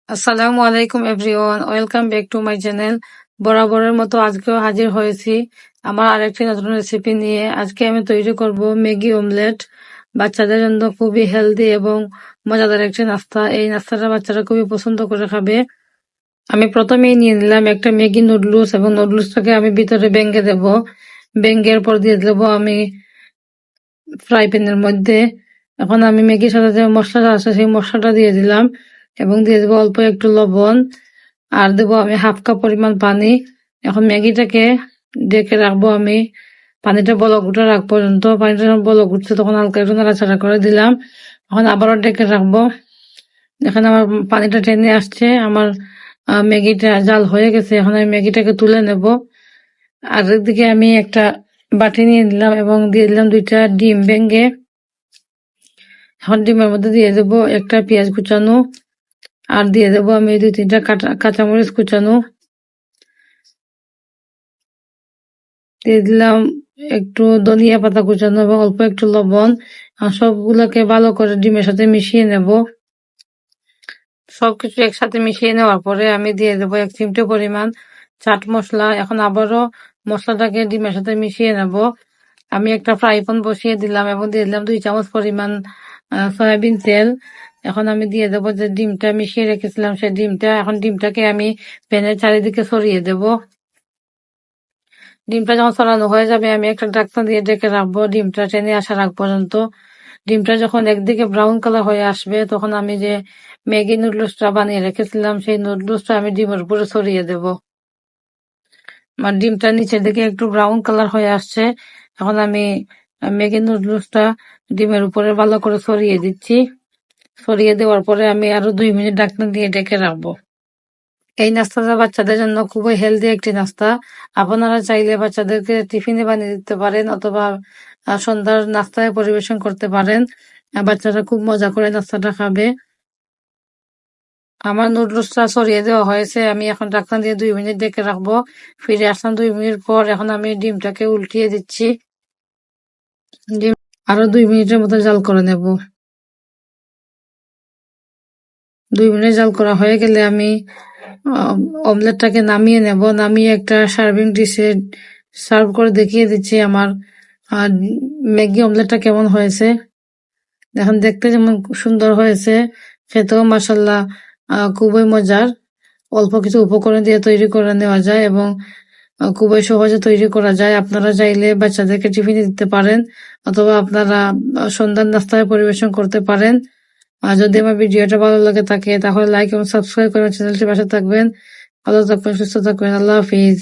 আসসালামু আলাইকুম everyone, welcome back to my channel. বরাবরের মতো আজকেও হাজির হয়েছি আমার আরেকটি নতুন রেসিপি নিয়ে। আজকে আমি তৈরি করব ম্যাগি অমলেট। বাচ্চাদের জন্য খুবই হেলদি এবং মজাদার একটি নাস্তা। এই নাস্তাটা বাচ্চারা খুবই পছন্দ করে খাবে। আমি প্রথমেই নিয়ে নিলাম একটা ম্যাগি নুডলস এবং নুডলসটাকে আমি ভিতরে ভেঙে দেব। ভেঙের পর দিয়ে দেবো আমি ফ্রাই প্যানের মধ্যে। এখন আমি ম্যাগির সাথে যে মশলাটা আছে সেই মশলাটা দিয়ে দিলাম এবং দিয়ে দেবো অল্প একটু লবণ, আর দেবো আমি হাফ কাপ পরিমাণ পানি। এখন ম্যাগিটাকে ডেকে রাখবো আমি পানিটা বলক উঠে রাখ পর্যন্ত। পানিটা যখন বলক উঠছে তখন হালকা একটু নাড়াচাড়া করে দিলাম। এখন আবারও ডেকে রাখবো। এখানে আমার পানিটা টেনে আসছে, আমার ম্যাগিটা জাল হয়ে গেছে। এখন আমি ম্যাগিটাকে তুলে নেব। আর একদিকে আমি একটা বাটি নিয়ে নিলাম এবং দিয়ে দিলাম 2টা ডিম ভেঙে। এখন ডিমের মধ্যে দিয়ে দেবো একটা পেঁয়াজ কুচানো, আর দিয়ে দেবো আমি 2-3টা কাঁচামরিচ কুচানো। দিয়ে দিলাম একটু ধনিয়া পাতা কুচানো এবং অল্প একটু লবণ। আর সবগুলোকে ভালো করে ডিমের সাথে মিশিয়ে নেব। সবকিছু একসাথে মিশিয়ে নেওয়ার পরে আমি দিয়ে দেবো 1 চিমটে পরিমাণ চাট মশলা। এখন আবারও মশলাটাকে ডিমের সাথে মিশিয়ে নেব। আমি একটা ফ্রাই প্যান বসিয়ে দিলাম এবং দিয়ে দিলাম 2 চামচ পরিমাণ সয়াবিন তেল। এখন আমি দিয়ে দেবো যে ডিমটা মিশিয়ে রেখেছিলাম সেই ডিমটা। এখন ডিমটাকে আমি প্যানের চারিদিকে ছড়িয়ে দেব। ডিমটা যখন ছড়ানো হয়ে যাবে আমি একটা ঢাকনা দিয়ে ঢেকে রাখবো ডিমটা টেনে আসার আগ পর্যন্ত। ডিমটা যখন একদিকে ব্রাউন কালার হয়ে আসবে তখন আমি যে ম্যাগি নুডলসটা বানিয়ে রেখেছিলাম সেই নুডলসটা আমি ডিমের উপরে ছড়িয়ে দেব। আমার ডিমটা নিচের দিকে একটু ব্রাউন কালার হয়ে আসছে। এখন আমি ম্যাগি নুডলসটা ডিমের উপরে ভালো করে ছড়িয়ে দিচ্ছি। ছড়িয়ে দেওয়ার পরে আমি আরো 2 মিনিট ঢাকনা দিয়ে ঢেকে রাখবো। এই নাস্তাটা বাচ্চাদের জন্য খুবই হেলদি একটি নাস্তা। আপনারা চাইলে বাচ্চাদেরকে টিফিনে বানিয়ে দিতে পারেন অথবা সন্ধ্যার নাস্তায় পরিবেশন করতে পারেন। বাচ্চারা খুব মজা করে নাস্তাটা খাবে। আমার নুডলসটা ছড়িয়ে দেওয়া হয়েছে। আমি এখন ঢাকনা দিয়ে 2 মিনিট ঢেকে রাখবো। ফিরে আসলাম 2 মিনিট পর। এখন আমি ডিমটাকে উল্টিয়ে দিচ্ছি। ডিম আরো 2 মিনিটের মতো জাল করে নেব। 2 মিনিট জাল করা হয়ে গেলে আমি অমলেটটাকে নামিয়ে নেব। নামিয়ে একটা সার্ভিং ডিশে সার্ভ করে দেখিয়ে দিচ্ছি আমার ম্যাগি অমলেটটা কেমন হয়েছে। এখন দেখতে যেমন সুন্দর হয়েছে, খেতেও মাশাল্লাহ খুবই মজার। অল্প কিছু উপকরণ দিয়ে তৈরি করে নেওয়া যায় এবং খুবই সহজে তৈরি করা যায়। আপনারা চাইলে বাচ্চাদেরকে টিফিনে দিতে পারেন অথবা আপনারা সন্ধ্যার নাস্তায় পরিবেশন করতে পারেন। আর যদি আমার ভিডিওটা ভালো লাগে থাকে তাহলে লাইক এবং সাবস্ক্রাইব করে চ্যানেলটির পাশে থাকবেন। ভালো থাকবেন, সুস্থ থাকবেন। আল্লাহ হাফিজ।